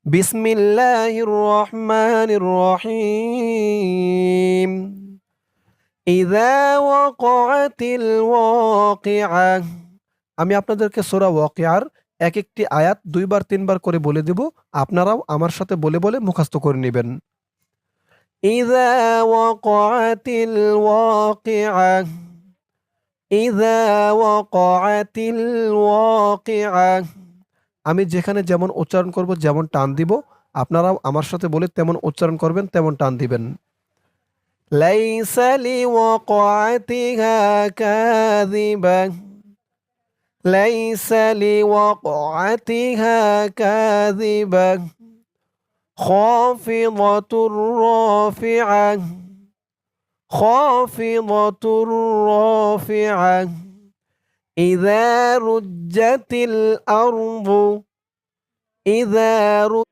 বিসমিল্লাহির রহমানির রহিম। ইযা ওয়াকাতিল ওয়াকিআ। আমি আপনাদেরকে সূরা ওয়াকিয়ার এক একটি আয়াত ২ বার ৩ বার করে বলে দেব। আপনারাও আমার সাথে বলে বলে মুখস্থ করে নিবেন। ইযা ওয়াকাতিল ওয়াকিআ। ইযা ওয়াকাতিল ওয়াকিআ। আমি যেখানে যেমন উচ্চারণ করব, যেমন টান দিব, আপনারাও আমার সাথে বলে তেমন উচ্চারণ করবেন, তেমন টান দিবেন। লাইসা লিওয়াকাতিহা কাযিবা। লাইসা লিওয়াকাতিহা কাযিবা। খাফিদাতুর রাফিআ। খাফিদাতুর রাফিআ। ইযা রুজ্জাতিল আরদু। إذا